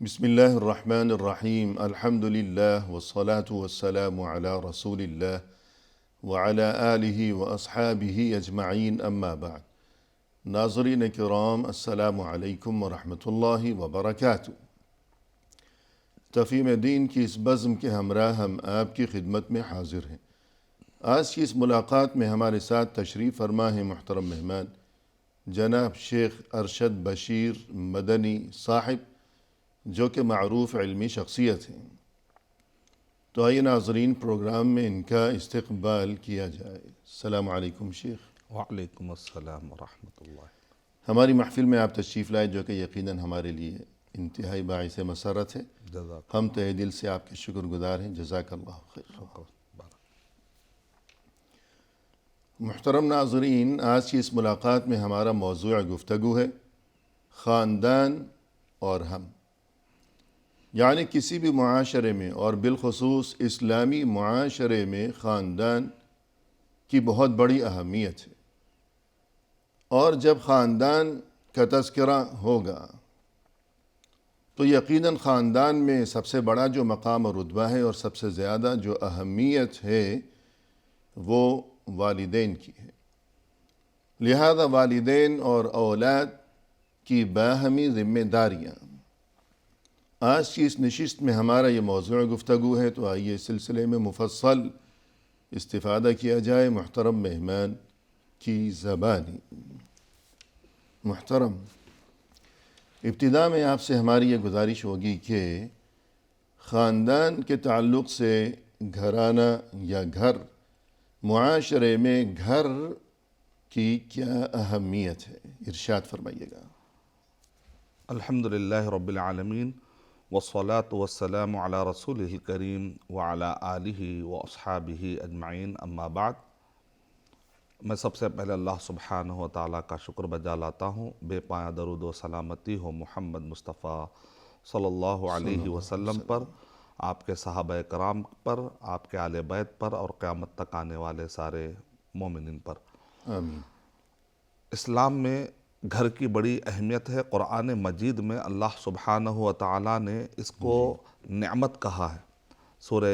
بسم اللہ الرحمن الرحیم الحمد للہ والصلاة والسلام علی رسول اللہ وعلی آلہ واصحابہ اجمعین اما بعد۔ ناظرین کرام، السلام علیکم ورحمۃ اللہ وبرکاتہ۔ تفہیم دین کی اس بزم کے ہمراہ ہم آپ کی خدمت میں حاضر ہیں۔ آج کی اس ملاقات میں ہمارے ساتھ تشریف فرما ہے محترم مہمان جناب شیخ ارشد بشیر مدنی صاحب، جو کہ معروف علمی شخصیت ہیں۔ تو آئیے ناظرین، پروگرام میں ان کا استقبال کیا جائے۔ السلام علیکم شیخ۔ وعلیکم السلام ورحمۃ اللہ۔ ہماری محفل میں آپ تشریف لائے، جو کہ یقیناً ہمارے لیے انتہائی باعث مسرت ہے۔ جزاک ہم تہ دل سے آپ کے شکر گزار ہیں، جزاک اللہ خیر۔ محترم ناظرین، آج کی اس ملاقات میں ہمارا موضوع گفتگو ہے خاندان اور ہم، یعنی کسی بھی معاشرے میں اور بالخصوص اسلامی معاشرے میں خاندان کی بہت بڑی اہمیت ہے، اور جب خاندان کا تذکرہ ہوگا تو یقیناً خاندان میں سب سے بڑا جو مقام اور رتبہ ہے اور سب سے زیادہ جو اہمیت ہے وہ والدین کی ہے۔ لہذا والدین اور اولاد کی باہمی ذمہ داریاں آج کی اس نشست میں ہمارا یہ موضوع گفتگو ہے، تو آئیے اس سلسلے میں مفصل استفادہ کیا جائے محترم مہمان کی زبانی۔ محترم، ابتدا میں آپ سے ہماری یہ گزارش ہوگی کہ خاندان کے تعلق سے گھرانہ یا گھر، معاشرے میں گھر کی کیا اہمیت ہے، ارشاد فرمائیے گا۔ الحمدللہ رب العالمین والصلاة والسلام علی رسولہ الکریم وعلی آلہ واصحابہ اجمعین اما بعد۔ میں سب سے پہلے اللہ سبحانہ و تعالیٰ کا شکر بجا لاتا ہوں، بے پایہ درود و سلامتی ہو محمد مصطفیٰ صلی اللہ علیہ وسلم پر، آپ کے صحابہ کرام پر، آپ کے آل بیت پر، اور قیامت تک آنے والے سارے مومنین پر۔ آمین۔ اسلام میں گھر کی بڑی اہمیت ہے۔ قرآن مجید میں اللہ سبحانہ و تعالیٰ نے اس کو نعمت کہا ہے۔ سورہ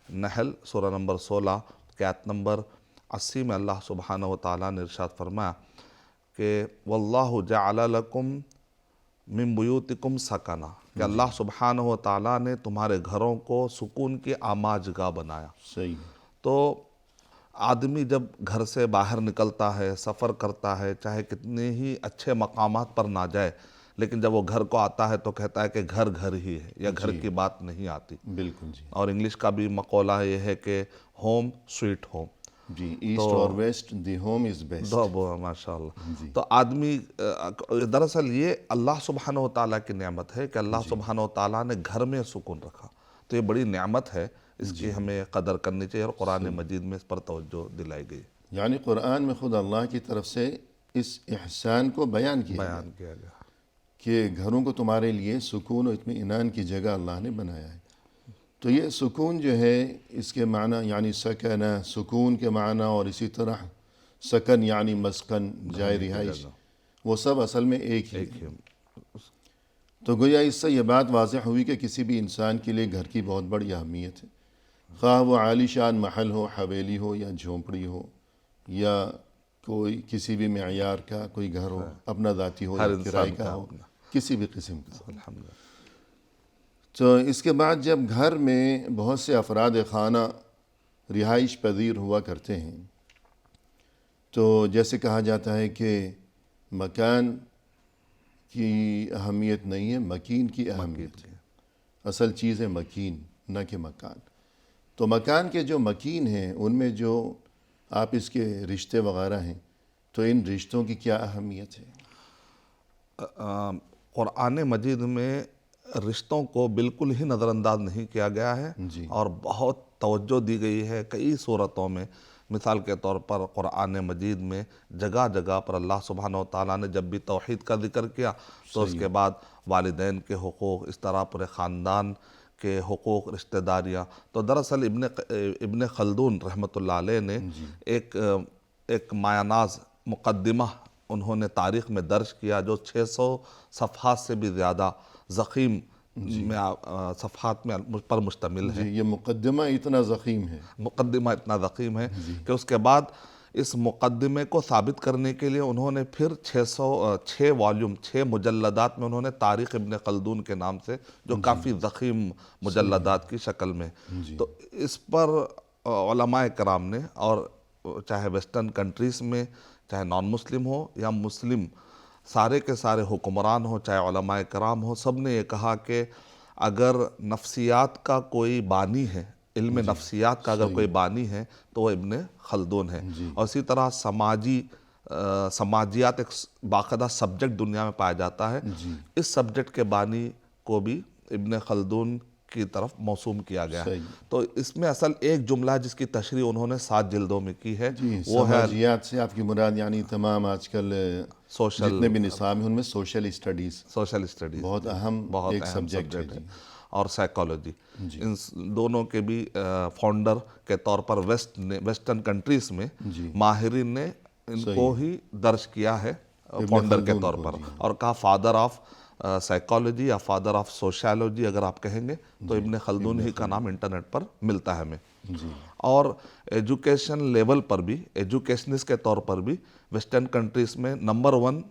نحل سورہ نمبر 16 کی آیت نمبر 80 میں اللہ سبحانہ و تعالیٰ نے ارشاد فرمایا کہ وَاللَّهُ جَعَلَ لَكُم مِّن بُيُوتِكُمْ سَكَنًا، کہ اللہ سبحانہ و تعالیٰ نے تمہارے گھروں کو سکون کی آماجگاہ بنایا۔ صحیح۔ تو آدمی جب گھر سے باہر نکلتا ہے، سفر کرتا ہے، چاہے کتنے ہی اچھے مقامات پر نہ جائے، لیکن جب وہ گھر کو آتا ہے تو کہتا ہے کہ گھر گھر ہی ہے، یا گھر کی بات نہیں آتی۔ بالکل جی۔ اور انگلش کا بھی مقولہ یہ ہے کہ ہوم سویٹ ہوم۔ جی، ایسٹ اور west, the home is best. ماشاء اللہ۔ تو آدمی دراصل یہ اللہ سبحانہ و تعالیٰ کی نعمت ہے کہ اللہ سبحانہ و تعالیٰ نے گھر میں سکون رکھا، تو یہ بڑی نعمت ہے، اس کی ہمیں قدر کرنی چاہیے، اور قرآن مجید میں اس پر توجہ دلائی گئی۔ یعنی قرآن میں خود اللہ کی طرف سے اس احسان کو بیان کیا گیا کیا گیا۔ کہ گھروں کو تمہارے لیے سکون و اطمینان کی جگہ اللہ نے بنایا ہے۔ تو یہ سکون جو ہے، اس کے معنی یعنی سکنہ، سکون کے معنی، اور اسی طرح سکن یعنی مسکن، جائے رہائش، وہ سب اصل میں ایک ہی ہے۔ تو گویا اس سے یہ بات واضح ہوئی کہ کسی بھی انسان کے لیے گھر کی بہت بڑی اہمیت ہے، خواہ وہ عالی شان محل ہو، حویلی ہو، یا جھونپڑی ہو، یا کوئی کسی بھی معیار کا کوئی گھر ہو، اپنا ذاتی ہو یا کرائے کا ہو، کسی بھی قسم کا۔ تو اس کے بعد جب گھر میں بہت سے افراد خانہ رہائش پذیر ہوا کرتے ہیں، تو جیسے کہا جاتا ہے کہ مکان کی اہمیت نہیں ہے، مکین کی اہمیت ہے۔ اصل چیز ہے مکین، نہ کہ مکان۔ تو مکان کے جو مکین ہیں، ان میں جو آپ اس کے رشتے وغیرہ ہیں، تو ان رشتوں کی کیا اہمیت ہے؟ قرآن مجید میں رشتوں کو بالکل ہی نظر انداز نہیں کیا گیا ہے، اور بہت توجہ دی گئی ہے کئی صورتوں میں۔ مثال کے طور پر قرآن مجید میں جگہ جگہ پر اللہ سبحانہ و تعالیٰ نے جب بھی توحید کا ذکر کیا تو اس کے بعد والدین کے حقوق، اس طرح پورے خاندان کے حقوق، رشتہ داریاں۔ تو دراصل ابن خلدون رحمۃ اللہ علیہ نے ایک مایہ ناز مقدمہ انہوں نے تاریخ میں درج کیا، جو 600 صفحات سے بھی زیادہ ضخیم میں صفحات میں پر مشتمل ہے. جی یہ مقدمہ اتنا ضخیم ہے. مقدمہ اتنا ضخیم ہے کہ اس کے بعد اس مقدمے کو ثابت کرنے کے لیے انہوں نے پھر 6 والیوم 6 مجلدات میں انہوں نے تاریخ ابن خلدون کے نام سے، جو کافی ضخیم مجلدات کی شکل میں، تو اس پر علماء کرام نے، اور چاہے ویسٹرن کنٹریز میں چاہے نان مسلم ہو یا مسلم، سارے کے سارے حکمران ہو چاہے علماء کرام ہو، سب نے یہ کہا کہ اگر نفسیات کا کوئی بانی ہے، علم نفسیات کا اگر کوئی بانی ہے تو وہ ابن خلدون ہے. اور اسی طرح سماجیات ایک باقاعدہ سبجیکٹ دنیا میں پایا جاتا ہے، اس سبجیکٹ کے بانی کو بھی ابن خلدون کی طرف موسوم کیا گیا ہے. تو اس میں اصل ایک جملہ جس کی تشریح انہوں نے 7 جلدوں میں کی ہے، وہ ہے سماجیات سے آپ کی مراد یعنی تمام آج کل سوشل، جتنے بھی نصاب ہیں ان میں سوشل اسٹڈیز بہت اہم ایک سبجیکٹ ہے، اور سائیکالوجی. ان دونوں کے بھی فاؤنڈر کے طور پر ویسٹرن کنٹریز میں ماہرین نے ان کو ہی درج کیا ہے فاؤنڈر کے طور پر، اور کہا فادر آف سائیکالوجی یا فادر آف سوشیالوجی اگر آپ کہیں گے تو ابن خلدون ہی کا نام انٹرنیٹ پر ملتا ہے ہمیں. اور ایجوکیشن لیول پر بھی، ایجوکیشنسٹ کے طور پر بھی ویسٹرن کنٹریز میں نمبر 1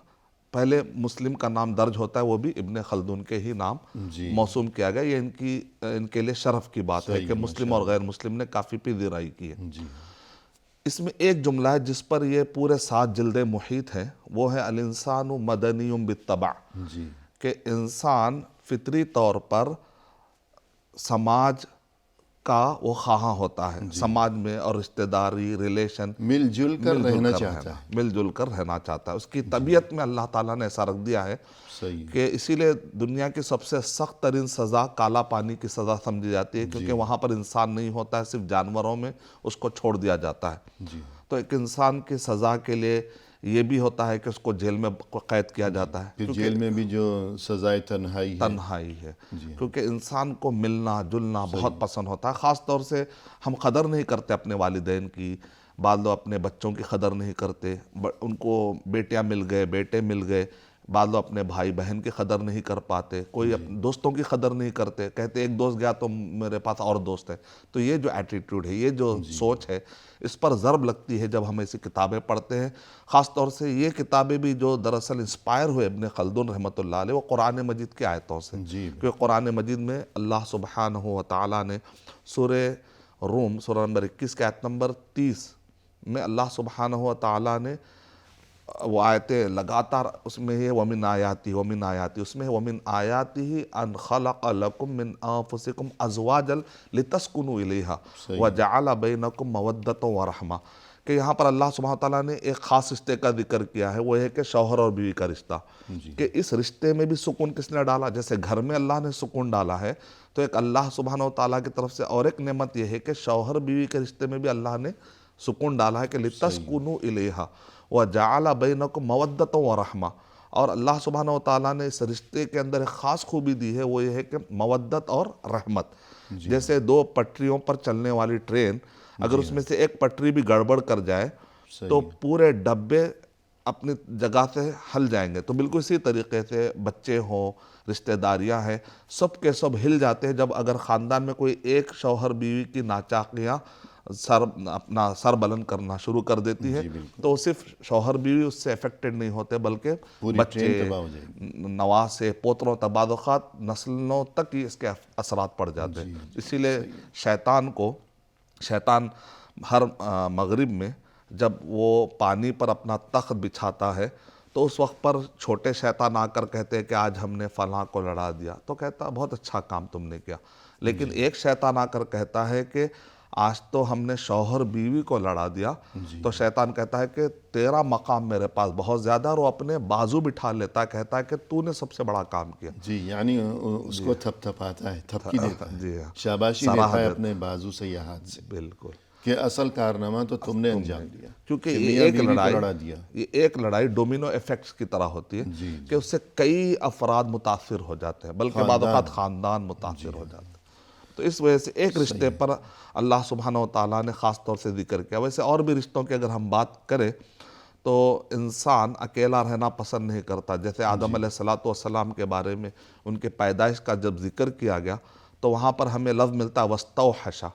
پہلے مسلم کا نام درج ہوتا ہے، وہ بھی ابن خلدون کے ہی نام موسوم کیا گیا. یہ ان کے لیے شرف کی بات ہے کہ مسلم اور غیر مسلم نے کافی پذیرائی کی ہے. اس میں ایک جملہ ہے جس پر یہ پورے 7 جلدیں محیط ہیں، وہ ہے الانسان مدنی بالطبع، کہ انسان فطری طور پر سماج کا وہ خواہاں ہوتا ہے، سماج میں اور رشتہ داری، ریلیشن، مل جل کر رہنا چاہتا ہے، مل جل کر رہنا چاہتا ہے. اس کی طبیعت میں اللہ تعالیٰ نے ایسا رکھ دیا ہے کہ اسی لیے دنیا کی سب سے سخت ترین سزا کالا پانی کی سزا سمجھی جاتی ہے، کیونکہ وہاں پر انسان نہیں ہوتا ہے، صرف جانوروں میں اس کو چھوڑ دیا جاتا ہے. تو ایک انسان کی سزا کے لیے یہ بھی ہوتا ہے کہ اس کو جیل میں قید کیا جاتا ہے. پھر جیل میں بھی جو سزائے تنہائی ہے، کیونکہ انسان کو ملنا جلنا بہت پسند ہوتا ہے. خاص طور سے ہم قدر نہیں کرتے اپنے والدین کی، بعض لوگ اپنے بچوں کی قدر نہیں کرتے، ان کو بیٹیاں مل گئے، بیٹے مل گئے، بعض لوگ اپنے بھائی بہن کی قدر نہیں کر پاتے، کوئی اپنے دوستوں کی قدر نہیں کرتے، کہتے ایک دوست گیا تو میرے پاس اور دوست ہے. تو یہ جو ایٹیٹیوڈ ہے، یہ جو سوچ ہے، اس پر ضرب لگتی ہے جب ہم ایسی کتابیں پڑھتے ہیں. خاص طور سے یہ کتابیں بھی جو دراصل انسپائر ہوئے ابن خلدون رحمۃ اللہ علیہ، وہ قرآن مجید کی آیتوں سے، کیونکہ قرآن مجید میں اللہ سبحانہ و تعالیٰ نے سورہ روم سورہ نمبر 21 کے آیت نمبر 30 میں اللہ سبحانہ و تعالیٰ نے وہ آیتیں لگاتار اس میں ہے وَمِنْ آیَاتِهِ اس میں ہے وَمِنْ آیَاتِهِ أَنْ خَلَقَ لَكُم مِّنْ أَنفُسِكُمْ أَزْوَاجًا لِتَسْكُنُوا إِلَيْهَا وَجَعَلَ بَيْنَكُمْ مَوَدَّةً وَرَحْمَةً، کہ یہاں پر اللہ سبحانہ تعالیٰ نے ایک خاص رشتے کا ذکر کیا ہے، وہ ہے کہ شوہر اور بیوی کا رشتہ، کہ اس رشتے میں بھی سکون کس نے ڈالا. جیسے گھر میں اللہ نے سکون ڈالا ہے، تو ایک اللہ سبحانہ تعالیٰ کی طرف سے اور ایک نعمت یہ ہے کہ شوہر بیوی کے رشتے میں بھی اللہ نے سکون ڈالا ہے، کہ لِتَسْكُنُوا إِلَيْهَا وَجَعَلَ بَيْنَكُمْ مَوَدَّةً وَرَحْمَةً. اور اللہ سبحانہ وتعالیٰ نے اس رشتے کے اندر ایک خاص خوبی دی ہے، وہ یہ ہے کہ مودت اور رحمت. جیسے 2 پٹریوں پر چلنے والی ٹرین، اگر اس میں سے ایک پٹری بھی گڑبڑ کر جائے تو پورے ڈبے اپنی جگہ سے ہل جائیں گے. تو بالکل اسی طریقے سے بچے ہوں، رشتہ داریاں ہیں، سب کے سب ہل جاتے ہیں جب اگر خاندان میں کوئی ایک شوہر بیوی کی ناچاقیاں اپنا سر بلند کرنا شروع کر دیتی ہے، تو صرف شوہر بیوی اس سے افیکٹڈ نہیں ہوتے، بلکہ بچے، نواسے، پوتروں تک، بعض اوقات نسلوں تک ہی اس کے اثرات پڑ جاتے ہیں. اسی لیے شیطان ہر مغرب میں جب وہ پانی پر اپنا تخت بچھاتا ہے تو اس وقت پر چھوٹے شیطان آ کر کہتے ہیں کہ آج ہم نے فلاں کو لڑا دیا، تو کہتا بہت اچھا کام تم نے کیا. لیکن ایک شیطان آ کر کہتا ہے کہ آج تو ہم نے شوہر بیوی کو لڑا دیا، تو شیطان کہتا ہے کہ تیرا مقام میرے پاس بہت زیادہ، اور وہ اپنے بازو بٹھا لیتا ہے، کہتا ہے کہ تو نے سب سے بڑا کام کیا. یعنی اس کو تھپ تھپاتا ہے، تھپکی دیتا ہے، شاباشی دیتا ہے اپنے بازو سے یا ہاتھ سے، بالکل، کہ اصل کارنامہ تو تم نے انجام دیا. کیونکہ یہ ایک لڑائی ڈومینو ایفیکٹس کی طرح ہوتی ہے، کہ اس سے کئی افراد متاثر ہو جاتے ہیں، بلکہ بعض اوقات خاندان متاثر ہو جاتے ہیں. تو اس وجہ سے ایک رشتے پر اللہ سبحانہ و تعالیٰ نے خاص طور سے ذکر کیا. ویسے اور بھی رشتوں کی اگر ہم بات کریں تو انسان اکیلا رہنا پسند نہیں کرتا. جیسے آدم علیہ السلام کے بارے میں ان کے پیدائش کا جب ذکر کیا گیا تو وہاں پر ہمیں لفظ ملتا ہے وَاسْتَوْحَشَ،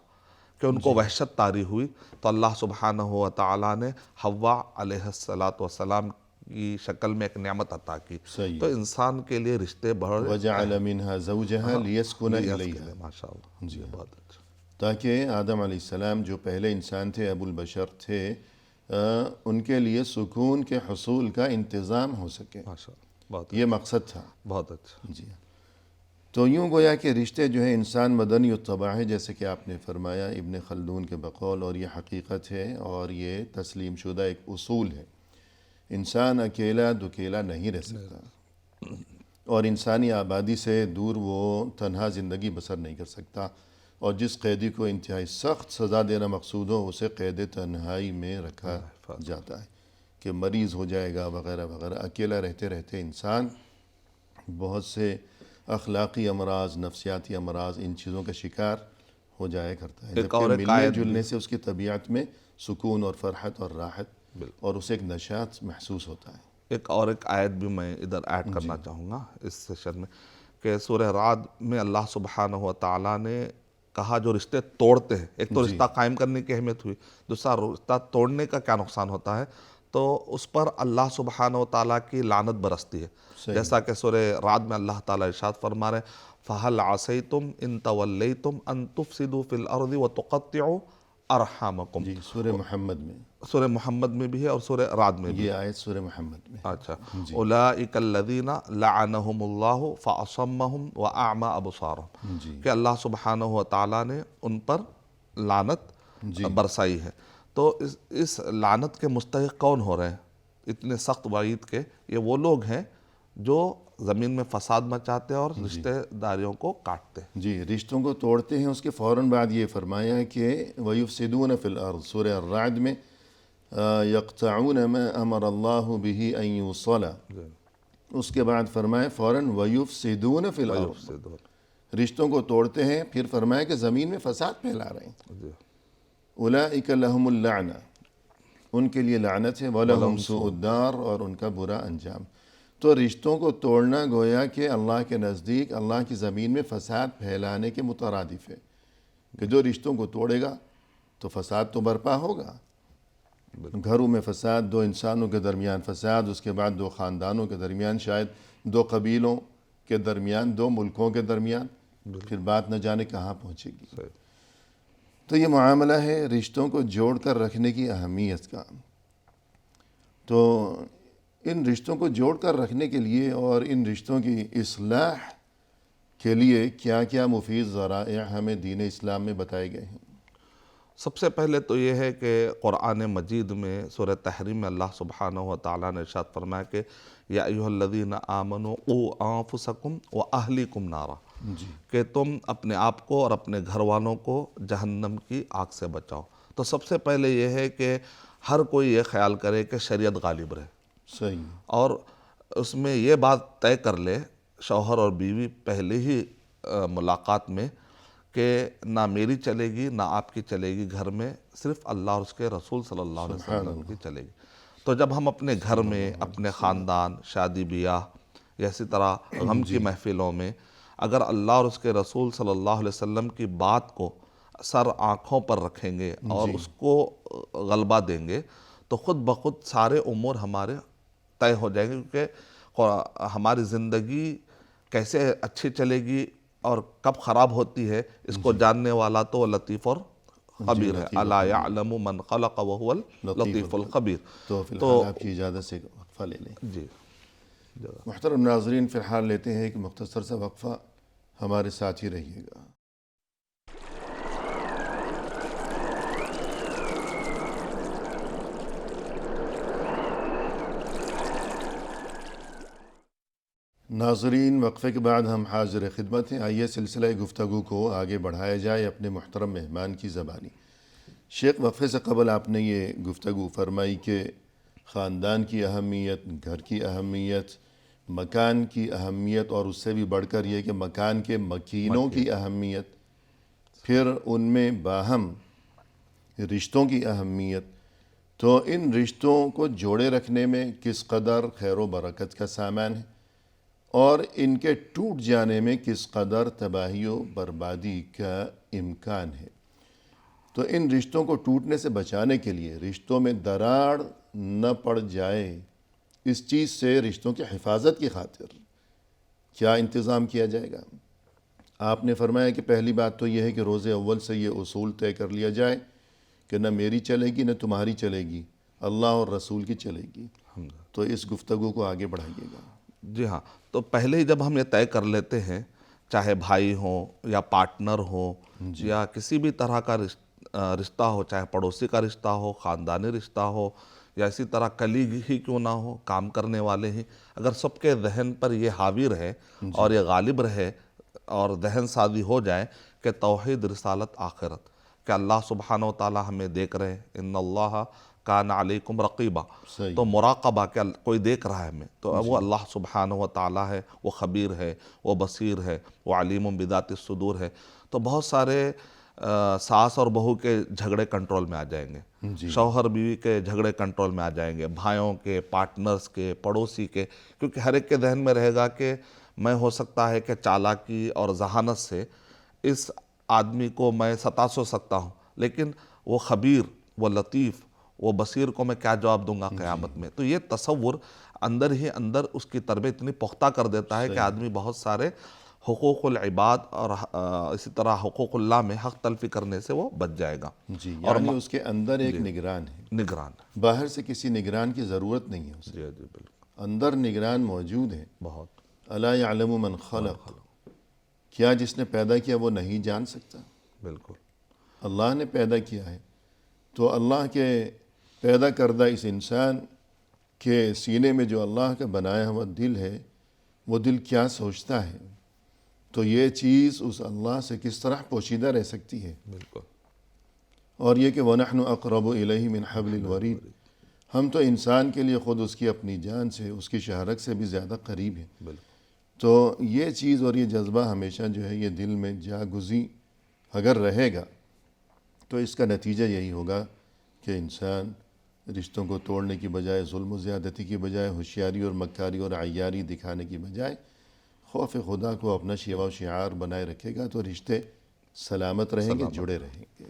کہ ان کو وحشت طاری ہوئی، تو اللہ سبحانہ و تعالیٰ نے حوا علیہ السلام کی شکل میں ایک نعمت عطا کی. صحیح. تو انسان کے لیے رشتے بڑے وَجَعَلَ مِنْهَا زَوْجَهَا لِيَسْكُنَ إِلَيْهَا، ماشاء اللہ. جی بہت اچھا. تاکہ آدم علیہ السلام جو پہلے انسان تھے، ابو البشر تھے، ان کے لیے سکون کے حصول کا انتظام ہو سکے. ماشاء اللہ، بہت یہ مقصد تھا. بہت اچھا. جی. تو یوں گویا کہ رشتے جو ہے انسان مدنی الطبع ہے، جیسے کہ آپ نے فرمایا ابن خلدون کے بقول، اور یہ حقیقت ہے اور یہ تسلیم شدہ ایک اصول ہے. انسان اکیلا دکیلا نہیں رہ سکتا، اور انسانی آبادی سے دور وہ تنہا زندگی بسر نہیں کر سکتا. اور جس قیدی کو انتہائی سخت سزا دینا مقصود ہو، اسے قید تنہائی میں رکھا جاتا ہے کہ مریض ہو جائے گا وغیرہ وغیرہ. اکیلا رہتے رہتے انسان بہت سے اخلاقی امراض، نفسیاتی امراض، ان چیزوں کا شکار ہو جایا کرتا ہے، جبکہ ملنے جلنے سے اس کی طبیعت میں سکون اور فرحت اور راحت اور اسے ایک نشاط محسوس ہوتا ہے. ایک آیت بھی میں ادھر ایڈ کرنا چاہوں گا اس سیشن میں، کہ سورہ رعد میں اللہ سبحانہ و تعالیٰ نے کہا جو رشتے توڑتے ہیں، ایک تو رشتہ قائم کرنے کی اہمیت ہوئی، دوسرا رشتہ توڑنے کا کیا نقصان ہوتا ہے، تو اس پر اللہ سبحانہ و تعالیٰ کی لعنت برستی ہے. جیسا کہ سورہ رعد میں اللہ تعالیٰ ارشاد فرما رہے ہیں فَهَلْ عَصَيْتُمْ إِن تَوَلَّيْتُمْ أَن تُفْسِدُوا فِي الْأَرْضِ وَتُقَطِّعُوا أَرْحَامَكُمْ. جی، سورہ محمد میں، سورہ محمد میں بھی ہے اور سورہ رعد میں بھی. یہ آیت سورہ محمد میں. اچھا. اولئک الذین لعنہم اللہ فاصمہم واعمی ابصارہم، کہ اللہ سبحانہ و تعالیٰ نے ان پر لعنت برسائی ہے. تو اس لعنت کے مستحق کون ہو رہے ہیں اتنے سخت وعید کے؟ یہ وہ لوگ ہیں جو زمین میں فساد مچاتے ہیں اور رشتہ داریوں کو کاٹتے ہیں. جی، رشتوں کو توڑتے ہیں. اس کے فوراً بعد یہ فرمایا ہے کہ وَيُفْسِدُونَ فِي الْأَرْضِ، سورہ الرعد میں يَقْطَعُونَ مَا أَمَرَ اللَّهُ بِهِ أَن يُوصَلَ. اس کے بعد فرمایا فوراً وَيُفْسِدُونَ فِي الْأَرْضِ، رشتوں کو توڑتے ہیں. پھر فرمایا کہ زمین میں فساد پھیلا رہے ہیں. اولئک لہم اللعنہ، ان کے لیے لعنت ہے، وَلَهُمْ سُوءُ الدَّارِ، اور ان کا برا انجام. تو رشتوں کو توڑنا گویا کہ اللہ کے نزدیک اللہ کی زمین میں فساد پھیلانے کے مترادف ہے، کہ جو رشتوں کو توڑے گا تو فساد تو برپا ہوگا. گھروں میں فساد، دو انسانوں کے درمیان فساد، اس کے بعد دو خاندانوں کے درمیان، شاید دو قبیلوں کے درمیان، دو ملکوں کے درمیان، پھر بات نہ جانے کہاں پہنچے گی. تو یہ معاملہ ہے رشتوں کو جوڑ کر رکھنے کی اہمیت کا. تو ان رشتوں کو جوڑ کر رکھنے کے لیے اور ان رشتوں کی اصلاح کے لیے کیا کیا مفید ذرائع ہمیں دین اسلام میں بتائے گئے ہیں؟ سب سے پہلے تو یہ ہے کہ قرآن مجید میں سورہ تحریم میں اللہ سبحانہ و تعالیٰ نے ارشاد فرمایا کہ یا ایھا الذین آمنوا قوا انفسکم واہلیکم نارا، کہ تم اپنے آپ کو اور اپنے گھر والوں کو جہنم کی آگ سے بچاؤ. تو سب سے پہلے یہ ہے کہ ہر کوئی یہ خیال کرے کہ شریعت غالب رہے، صحیح، اور اس میں یہ بات طے کر لے شوہر اور بیوی پہلے ہی ملاقات میں کہ نہ میری چلے گی نہ آپ کی چلے گی، گھر میں صرف اللہ اور اس کے رسول صلی اللہ علیہ وسلم کی چلے گی. تو جب ہم اپنے گھر میں، اپنے خاندان، شادی بیاہ یا اسی طرح غم کی محفلوں میں اگر اللہ اور اس کے رسول صلی اللہ علیہ وسلم کی بات کو سر آنکھوں پر رکھیں گے اور اس کو غلبہ دیں گے تو خود بخود سارے امور ہمارے طے ہو جائیں گے، کیونکہ ہماری زندگی کیسے اچھی چلے گی اور کب خراب ہوتی ہے اس کو جاننے والا تو لطیف اور خبیر ہے. الا یعلم من خلق وهو اللطیف الخبیر. تو فی الحال آپ کی اجازت سے وقفہ لے لیں. جی محترم ناظرین، فی الحال لیتے ہیں ایک مختصر سا وقفہ، ہمارے ساتھ ہی رہیے گا. ناظرین، وقفے کے بعد ہم حاضر خدمت ہیں. آئیے سلسلہ گفتگو کو آگے بڑھایا جائے اپنے محترم مہمان کی زبانی. شیخ، وقفے سے قبل آپ نے یہ گفتگو فرمائی کہ خاندان کی اہمیت، گھر کی اہمیت، مکان کی اہمیت، اور اس سے بھی بڑھ کر یہ کہ مکان کے مکینوں کی اہمیت، پھر ان میں باہم رشتوں کی اہمیت. تو ان رشتوں کو جوڑے رکھنے میں کس قدر خیر و برکت کا سامان ہے اور ان کے ٹوٹ جانے میں کس قدر تباہی و بربادی کا امکان ہے۔ تو ان رشتوں کو ٹوٹنے سے بچانے کے لیے، رشتوں میں دراڑ نہ پڑ جائے، اس چیز سے رشتوں کی حفاظت کی خاطر کیا انتظام کیا جائے گا؟ آپ نے فرمایا کہ پہلی بات تو یہ ہے کہ روز اول سے یہ اصول طے کر لیا جائے کہ نہ میری چلے گی نہ تمہاری چلے گی، اللہ اور رسول کی چلے گی۔ تو اس گفتگو کو آگے بڑھائیے گا۔ جی ہاں، تو پہلے ہی جب ہم یہ طے کر لیتے ہیں، چاہے بھائی ہوں یا پارٹنر ہوں یا کسی بھی طرح کا رشتہ ہو، چاہے پڑوسی کا رشتہ ہو، خاندانی رشتہ ہو یا اسی طرح کلیگ ہی کیوں نہ ہو، کام کرنے والے ہی، اگر سب کے ذہن پر یہ حاوی رہے اور یہ غالب رہے اور ذہن سازی ہو جائے کہ توحید، رسالت، آخرت، کہ اللہ سبحانہ و تعالی ہمیں دیکھ رہے ہیں، ان اللہ کان علیکم رقیبہ، صحیح۔ تو مراقبہ کہ کوئی دیکھ رہا ہے ہمیں، تو وہ اللہ سبحانہ و تعالی ہے، وہ خبیر ہے، وہ بصیر ہے، وہ علیم بذات الصدور ہے۔ تو بہت سارے ساس اور بہو کے جھگڑے کنٹرول میں آ جائیں گے، شوہر بیوی کے جھگڑے کنٹرول میں آ جائیں گے، بھائیوں کے، پارٹنرز کے، پڑوسی کے، کیونکہ ہر ایک کے ذہن میں رہے گا کہ میں ہو سکتا ہے کہ چالاکی اور ذہانت سے اس آدمی کو میں ستا سکتا ہوں، لیکن وہ خبیر، وہ لطیف، وہ بصیر کو میں کیا جواب دوں گا قیامت میں۔ تو یہ تصور اندر ہی اندر اس کی تربیت اتنی پختہ کر دیتا ہے کہ آدمی بہت سارے حقوق العباد اور اسی طرح حقوق اللہ میں حق تلفی کرنے سے وہ بچ جائے گا۔ جی، یعنی اس کے اندر ایک نگران ہے، نگران، باہر سے کسی نگران کی ضرورت نہیں ہے اسے، جی جی بالکل، اندر نگران موجود ہے۔ بہت، الا یعلم من خلق، کیا جس نے پیدا کیا وہ نہیں جان سکتا؟ بالکل، اللہ نے پیدا کیا ہے، تو اللہ کے پیدا کردہ اس انسان کے سینے میں جو اللہ کا بنایا ہوا دل ہے، وہ دل کیا سوچتا ہے؟ تو یہ چیز اس اللہ سے کس طرح پوشیدہ رہ سکتی ہے؟ بالکل، اور یہ کہ وَنَحْنُ أَقْرَبُ إِلَيْهِ مِنْ حَبْلِ الْوَرِيدِ، ہم تو انسان کے لیے خود اس کی اپنی جان سے، اس کی شہرک سے بھی زیادہ قریب ہیں۔ بالکل، تو یہ چیز اور یہ جذبہ ہمیشہ جو ہے یہ دل میں جاگزی اگر رہے گا تو اس کا نتیجہ یہی ہوگا کہ انسان رشتوں کو توڑنے کی بجائے، ظلم و زیادتی کی بجائے، ہوشیاری اور مکاری اور عیاری دکھانے کی بجائے خوف خدا کو اپنا شیوا و شعار بنائے رکھے گا تو رشتے سلامت رہیں گے، جڑے رہیں گے۔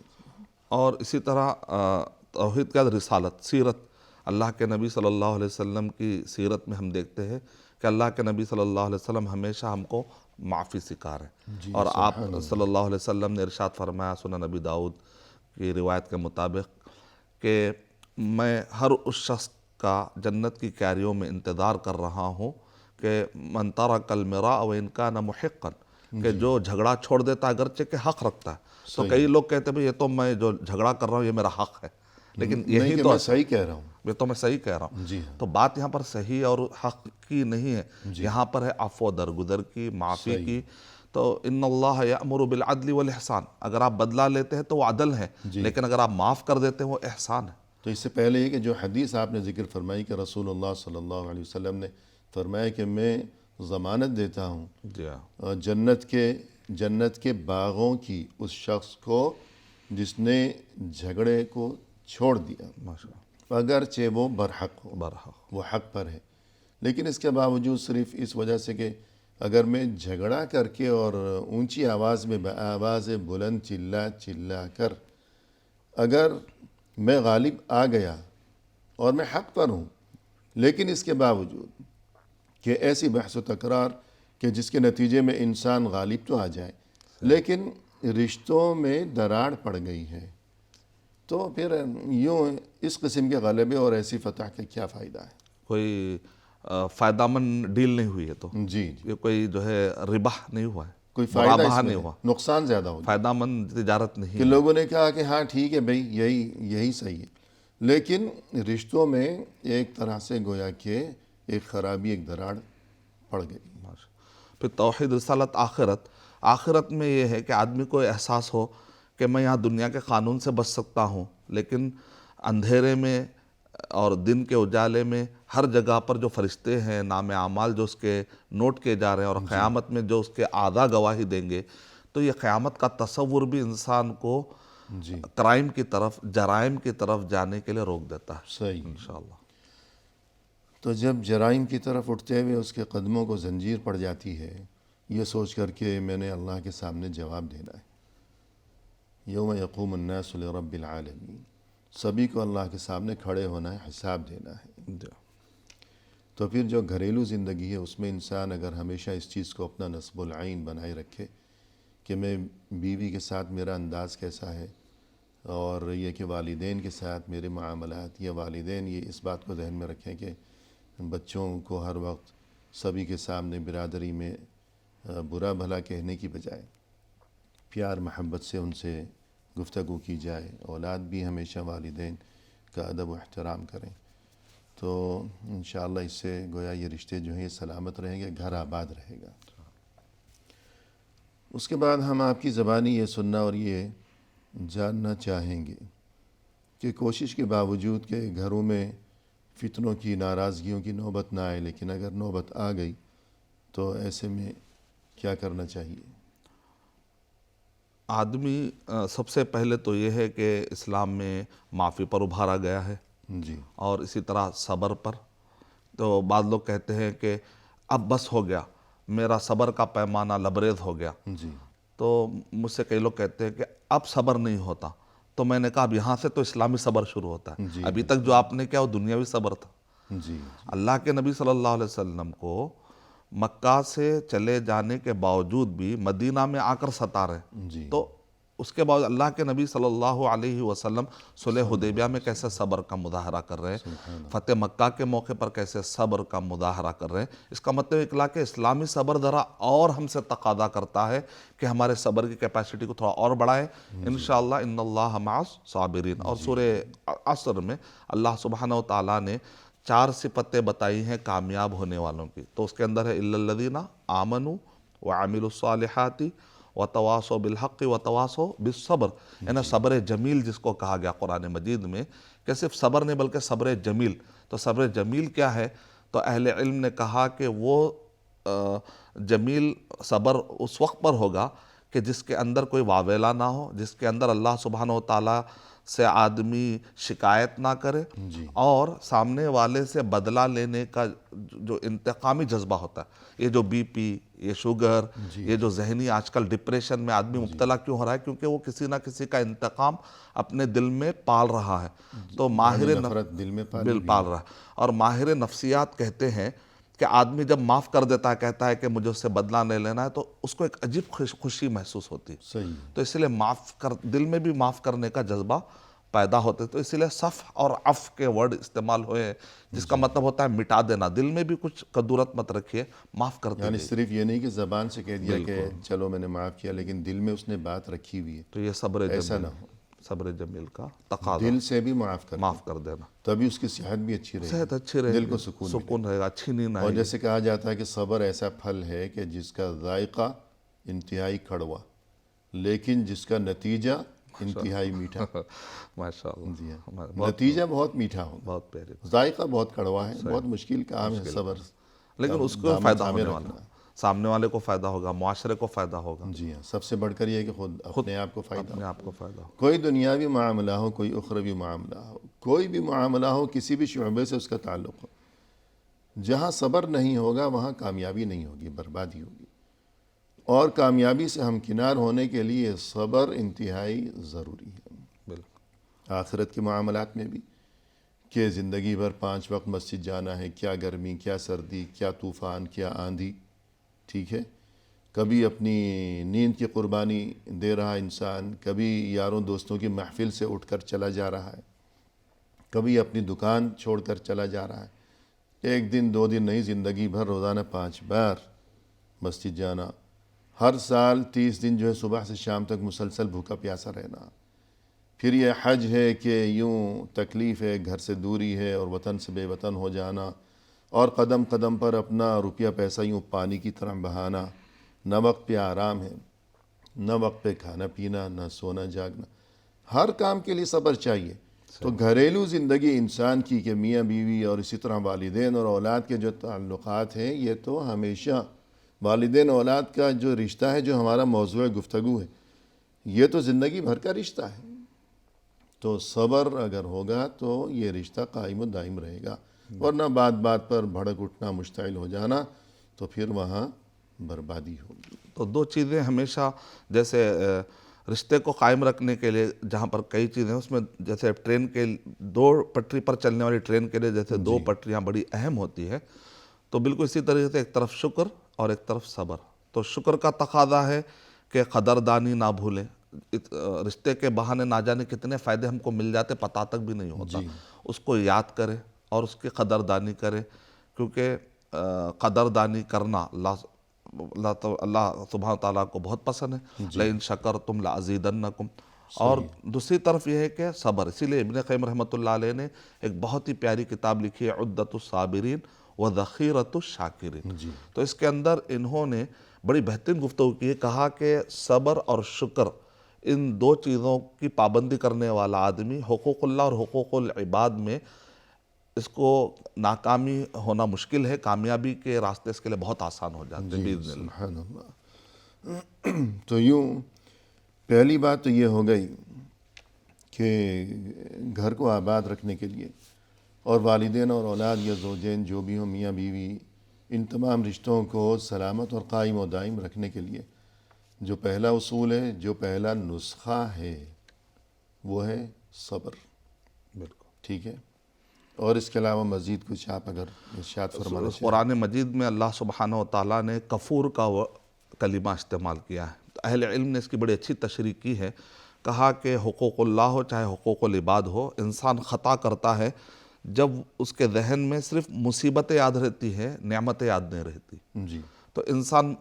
اور اسی طرح توحید کا رسالت، سیرت، اللہ کے نبی صلی اللہ علیہ وسلم کی سیرت میں ہم دیکھتے ہیں کہ اللہ کے نبی صلی اللہ علیہ وسلم ہمیشہ ہم کو معافی سکھا رہے ہیں، اور آپ صلی اللہ علیہ وسلم نے ارشاد فرمایا سنن نبی داؤد کی روایت کے مطابق کہ میں ہر اس شخص کا جنت کی کیاریوں میں انتظار کر رہا ہوں کہ من ترک المراء وان کان محقا، کہ جو جھگڑا چھوڑ دیتا ہے اگرچہ کہ حق رکھتا ہے۔ تو کئی لوگ کہتے ہیں یہ تو میں جو جھگڑا کر رہا ہوں یہ میرا حق ہے، لیکن یہی تو میں صحیح کہہ رہا ہوں، یہ تو میں صحیح کہہ رہا ہوں۔ جی ہاں، تو بات یہاں پر صحیح اور حق کی نہیں ہے، یہاں پر ہے عفو و درگزر کی، معافی کی۔ تو ان اللہ یأمر بالعدل والاحسان، اگر آپ بدلہ لیتے ہیں تو وہ عدل ہے، لیکن اگر آپ معاف کر دیتے ہیں وہ احسان ہے۔ تو اس سے پہلے یہ کہ جو حدیث آپ نے ذکر فرمائی کہ رسول اللہ صلی اللہ علیہ وسلم نے فرمایا کہ میں ضمانت دیتا ہوں جی ہاں، جنت کے باغوں کی اس شخص کو جس نے جھگڑے کو چھوڑ دیا، ماشاءاللہ، اگرچہ وہ برحق ہو، برحق، وہ حق پر ہے، لیکن اس کے باوجود صرف اس وجہ سے کہ اگر میں جھگڑا کر کے اور اونچی آواز میں آواز بلند چلا کر اگر میں غالب آ گیا اور میں حق پر ہوں، لیکن اس کے باوجود کہ ایسی بحث و تکرار کہ جس کے نتیجے میں انسان غالب تو آ جائے لیکن رشتوں میں دراڑ پڑ گئی ہے، تو پھر یوں اس قسم کے غلبے اور ایسی فتح کا کیا فائدہ ہے؟ کوئی فائدہ مند ڈیل نہیں ہوئی ہے، تو جی، یہ کوئی جو ہے ربا نہیں ہوا ہے، کوئی فائدہ مرابحہ اس میں نہیں ہوا، نقصان زیادہ ہو گیا فائدہ مند تجارت نہیں کہ لوگوں نے کہا کہ ہاں ٹھیک ہے بھئی یہی صحیح ہے، لیکن رشتوں میں ایک طرح سے گویا کہ ایک خرابی، ایک دراڑ پڑ گئی۔ پھر توحید، رسالت، آخرت میں یہ ہے کہ آدمی کو احساس ہو کہ میں یہاں دنیا کے قانون سے بچ سکتا ہوں، لیکن اندھیرے میں اور دن کے اجالے میں ہر جگہ پر جو فرشتے ہیں، نام اعمال جو اس کے نوٹ کیے جا رہے ہیں، اور قیامت میں جو اس کے اعضاء گواہی دیں گے، تو یہ قیامت کا تصور بھی انسان کو جی کرائم کی طرف، جرائم کی طرف جانے کے لیے روک دیتا ہے صحیح۔ انشاءاللہ۔ تو جب جرائم کی طرف اٹھتے ہوئے اس کے قدموں کو زنجیر پڑ جاتی ہے، یہ سوچ کر کے میں نے اللہ کے سامنے جواب دینا ہے، یوم یقوم الناس لرب العالمین، سبھی کو اللہ کے سامنے کھڑے ہونا ہے، حساب دینا ہے۔ تو پھر جو گھریلو زندگی ہے اس میں انسان اگر ہمیشہ اس چیز کو اپنا نصب العین بنائے رکھے کہ میں بیوی کے ساتھ میرا انداز کیسا ہے، اور یہ کہ والدین کے ساتھ میرے معاملات، یا والدین یہ اس بات کو ذہن میں رکھیں کہ بچوں کو ہر وقت سبھی کے سامنے برادری میں برا بھلا کہنے کی بجائے پیار محبت سے ان سے گفتگو کی جائے، اولاد بھی ہمیشہ والدین کا ادب و احترام کریں، تو انشاءاللہ اس سے گویا یہ رشتے جو ہیں یہ سلامت رہیں گے، گھر آباد رہے گا۔ اس کے بعد ہم آپ کی زبانی یہ سننا اور یہ جاننا چاہیں گے کہ کوشش کے باوجود کہ گھروں میں فتنوں کی، ناراضگیوں کی نوبت نہ آئے، لیکن اگر نوبت آ گئی تو ایسے میں کیا کرنا چاہیے؟ آدمی سب سے پہلے تو یہ ہے کہ اسلام میں معافی پر ابھارا گیا ہے، جی اور اسی طرح صبر پر۔ تو بعض لوگ کہتے ہیں کہ اب بس ہو گیا، میرا صبر کا پیمانہ لبریز ہو گیا۔ جی تو مجھ سے کئی لوگ کہتے ہیں کہ اب صبر نہیں ہوتا، تو میں نے کہا اب یہاں سے تو اسلامی صبر شروع ہوتا ہے۔ جی ابھی تک جو آپ نے کیا وہ دنیاوی صبر تھا۔ جی اللہ کے نبی صلی اللہ علیہ وسلم کو مکہ سے چلے جانے کے باوجود بھی مدینہ میں آ کر ستا رہے، جی تو اس کے بعد اللہ کے نبی صلی اللہ علیہ وسلم صلح حدیبیہ میں کیسے صبر کا مظاہرہ کر رہے ہیں، فتح مکہ کے موقع پر کیسے صبر کا مظاہرہ کر رہے ہیں۔ اس کا مطلب اکلا کہ اسلامی صبر ذرا اور ہم سے تقاضا کرتا ہے کہ ہمارے صبر کی کیپیسٹی کو تھوڑا اور بڑھائیں۔ انشاءاللہ ان اللہ مع الصابرین۔ اور سورہ عصر میں اللہ سبحانہ و تعالیٰ نے 4 صفتیں بتائی ہیں کامیاب ہونے والوں کی، تو اس کے اندر ہے الا الذین آمنوا وعملوا الصالحات وتواصوا بالحق وتواصوا بالصبر، یعنی صبر جمیل جس کو کہا گیا قرآن مجید میں، کہ صرف صبر نہیں بلکہ صبر جمیل۔ تو صبر جمیل کیا ہے؟ تو اہل علم نے کہا کہ وہ جمیل صبر اس وقت پر ہوگا کہ جس کے اندر کوئی واویلا نہ ہو، جس کے اندر اللہ سبحانہ و تعالیٰ سے آدمی شکایت نہ کرے، جی اور سامنے والے سے بدلہ لینے کا جو انتقامی جذبہ ہوتا ہے۔ یہ جو بی پی، یہ شوگر، یہ جو ذہنی آج کل ڈپریشن میں آدمی مبتلا کیوں ہو رہا ہے؟ کیونکہ وہ کسی نہ کسی کا انتقام اپنے دل میں پال رہا ہے۔ تو ماہر نفرت دل میں پال رہا ہے، اور ماہر نفسیات کہتے ہیں کہ آدمی جب معاف کر دیتا ہے، کہتا ہے کہ مجھے اس سے بدلہ نہیں لینا ہے، تو اس کو ایک عجیب خوشی محسوس ہوتی ہے۔ صحیح۔ تو اس لیے دل میں بھی معاف کرنے کا جذبہ پیدا ہوتے، تو اس لیے صف اور عفو کے ورڈ استعمال ہوئے ہیں، جس کا مطلب ہوتا ہے مٹا دینا۔ دل میں بھی کچھ کدورت مت رکھیے، معاف کرتے یعنی جائیے۔ صرف یہ نہیں کہ زبان سے کہہ دیا کہ چلو میں نے معاف کیا، لیکن دل میں اس نے بات رکھی ہوئی ہے، تو یہ صبر ایسا جمیل، نہ ہو۔ صبر جمیل کا تقاضا، دل سے بھی معاف کر، معاف کر دینا، تبھی اس کی صحت بھی اچھی رہے صحت گی، اچھی رہے دل گی، کو سکون رہے گا، اچھی نیند اور آئے گی۔ جیسے کہا جاتا ہے کہ صبر ایسا پھل ہے کہ جس کا ذائقہ انتہائی کڑوا، لیکن جس کا نتیجہ انتہائی میٹھا۔ ماشاء اللہ، جی ہاں، نتیجہ بہت میٹھا ہوگا، بہت پیارے، ذائقہ بہت کڑوا ہے، بہت مشکل کام ہے صبر، لیکن اس کو فائدہ ہونے والا، سامنے والے کو فائدہ ہوگا، معاشرے کو فائدہ ہوگا، جی ہاں، سب سے بڑھ کر یہ ہے کہ خود اپنے آپ کو فائدہ اپنے آپ کو فائدہ ہوگا۔ کوئی دنیاوی معاملہ ہو، کوئی اخروی معاملہ ہو، کوئی بھی معاملہ ہو، کسی بھی شعبے سے اس کا تعلق ہو، جہاں صبر نہیں ہوگا وہاں کامیابی نہیں ہوگی، بربادی ہوگی۔ اور کامیابی سے ہمکنار ہونے کے لیے صبر انتہائی ضروری ہے، بالکل، آخرت کے معاملات میں بھی، کہ زندگی بھر 5 وقت مسجد جانا ہے، کیا گرمی، کیا سردی، کیا طوفان، کیا آندھی، ٹھیک ہے، کبھی اپنی نیند کی قربانی دے رہا انسان، کبھی یاروں دوستوں کی محفل سے اٹھ کر چلا جا رہا ہے، کبھی اپنی دکان چھوڑ کر چلا جا رہا ہے، 1 دن 2 دن نہیں، زندگی بھر روزانہ 5 بار مسجد جانا، ہر سال 30 دن جو ہے صبح سے شام تک مسلسل بھوکا پیاسا رہنا، پھر یہ حج ہے کہ یوں تکلیف ہے، گھر سے دوری ہے اور وطن سے بے وطن ہو جانا، اور قدم قدم پر اپنا روپیہ پیسہ یوں پانی کی طرح بہانا، نہ وقت پہ آرام ہے، نہ وقت پہ کھانا پینا، نہ سونا جاگنا، ہر کام کے لیے صبر چاہیے۔ تو گھریلو زندگی انسان کی کہ میاں بیوی اور اسی طرح والدین اور اولاد کے جو تعلقات ہیں، یہ تو ہمیشہ والدین اولاد کا جو رشتہ ہے، جو ہمارا موضوع گفتگو ہے، یہ تو زندگی بھر کا رشتہ ہے۔ تو صبر اگر ہوگا تو یہ رشتہ قائم و دائم رہے گا، ورنہ بات بات پر بھڑک اٹھنا، مشتعل ہو جانا، تو پھر وہاں بربادی ہوگی۔ تو دو چیزیں ہمیشہ، جیسے رشتے کو قائم رکھنے کے لیے جہاں پر کئی چیزیں، اس میں جیسے ٹرین کے دو پٹری پر چلنے والی ٹرین کے لیے جیسے دو پٹریاں بڑی اہم ہوتی ہے، تو بالکل اسی طریقے سے ایک طرف شکر اور ایک طرف صبر۔ تو شکر کا تقاضا ہے کہ قدردانی نہ بھولیں، رشتے کے بہانے نہ جانے کتنے فائدے ہم کو مل جاتے پتہ تک بھی نہیں ہوتا، اس کو یاد کرے اور اس کی قدردانی کرے، کیونکہ قدردانی کرنا اللہ سبحانہ تعالیٰ کو بہت پسند ہے، لَإِن شَكَرْتُمْ لَأَزِيدَنَّكُمْ۔ اور دوسری طرف یہ ہے کہ صبر، اسی لیے ابن قیم رحمۃ اللہ علیہ نے ایک بہت ہی پیاری کتاب لکھی ہے، عدۃ الصابرین وذخیرۃ الشاکرین۔ تو اس کے اندر انہوں نے بڑی بہترین گفتگو کی، کہا کہ صبر اور شکر، ان دو چیزوں کی پابندی کرنے والا آدمی حقوق اللہ اور حقوق العباد میں اس کو ناکامی ہونا مشکل ہے، کامیابی کے راستے اس کے لیے بہت آسان ہو جاتے ہیں باذن اللہ۔ سبحان اللہ۔ تو یوں پہلی بات تو یہ ہو گئی کہ گھر کو آباد رکھنے کے لیے، اور والدین اور اولاد یا زوجین جو بھی ہوں، میاں بیوی، ان تمام رشتوں کو سلامت اور قائم و دائم رکھنے کے لیے جو پہلا اصول ہے، جو پہلا نسخہ ہے، وہ ہے صبر۔ بالکل ٹھیک ہے، اور اس کے علاوہ مزید کچھ آپ اگر ارشاد فرمانا چاہیں۔ قرآن مجید میں اللہ سبحانہ و تعالیٰ نے کفور کا کلمہ استعمال کیا ہے، اہل علم نے اس کی بڑی اچھی تشریح کی ہے، کہا کہ حقوق اللہ ہو چاہے حقوق العباد ہو، انسان خطا کرتا ہے جب اس کے ذہن میں صرف مصیبتیں یاد رہتی ہے، نعمتیں یاد نہیں رہتی، جی تو انسان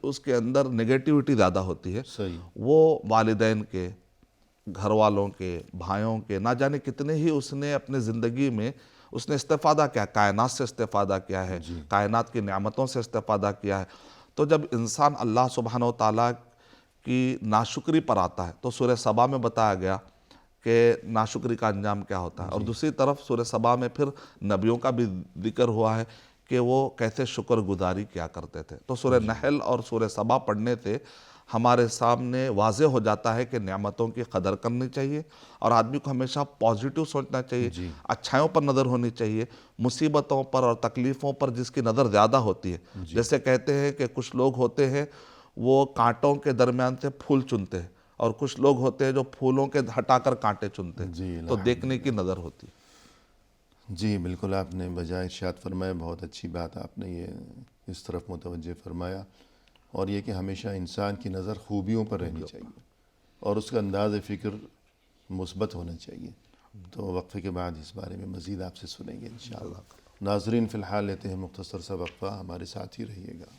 اس کے اندر نگیٹیوٹی زیادہ ہوتی ہے، صحیح۔ وہ والدین کے، گھر والوں کے، بھائیوں کے، نہ جانے کتنے ہی اس نے اپنے زندگی میں اس نے استفادہ کیا، کائنات سے استفادہ کیا ہے، کائنات کی نعمتوں سے استفادہ کیا ہے۔ تو جب انسان اللہ سبحانہ و تعالیٰ کی ناشکری پر آتا ہے تو سورہ سبا میں بتایا گیا کہ ناشکری کا انجام کیا ہوتا ہے، اور دوسری طرف سورہ سبا میں پھر نبیوں کا بھی ذکر ہوا ہے کہ وہ کیسے شکر گزاری کیا کرتے تھے۔ تو سورہ نحل اور سورہ سبا پڑھنے سے ہمارے سامنے واضح ہو جاتا ہے کہ نعمتوں کی قدر کرنی چاہیے، اور آدمی کو ہمیشہ پازیٹیو سوچنا چاہیے، اچھائیوں پر نظر ہونی چاہیے، مصیبتوں پر اور تکلیفوں پر جس کی نظر زیادہ ہوتی ہے۔ جیسے کہتے ہیں کہ کچھ لوگ ہوتے ہیں وہ کانٹوں کے درمیان سے پھول چنتے ہیں، اور کچھ لوگ ہوتے ہیں جو پھولوں کے ہٹا کر کانٹے چنتے ہیں، تو دیکھنے کی نظر ہوتی ہے۔ جی بالکل، آپ نے بجائے ارشاد فرمایا، بہت اچھی بات آپ نے یہ اس طرف متوجہ فرمایا، اور یہ کہ ہمیشہ انسان کی نظر خوبیوں پر رہنی چاہیے اور اس کا انداز فکر مثبت ہونا چاہیے۔ تو وقفے کے بعد اس بارے میں مزید آپ سے سنیں گے انشاءاللہ۔ ناظرین فی الحال لیتے ہیں مختصر سا وقفہ، ہمارے ساتھ ہی رہیے گا۔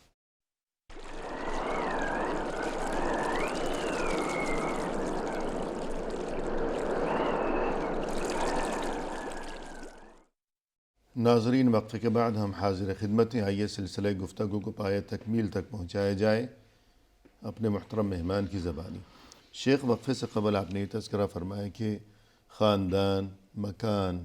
ناظرین، وقفے کے بعد ہم حاضر خدمت ہیں، آئیے سلسلہ گفتگو کو پایہ تکمیل تک پہنچایا جائے اپنے محترم مہمان کی زبانی۔ شیخ، وقفے سے قبل آپ نے یہ تذکرہ فرمایا کہ خاندان، مکان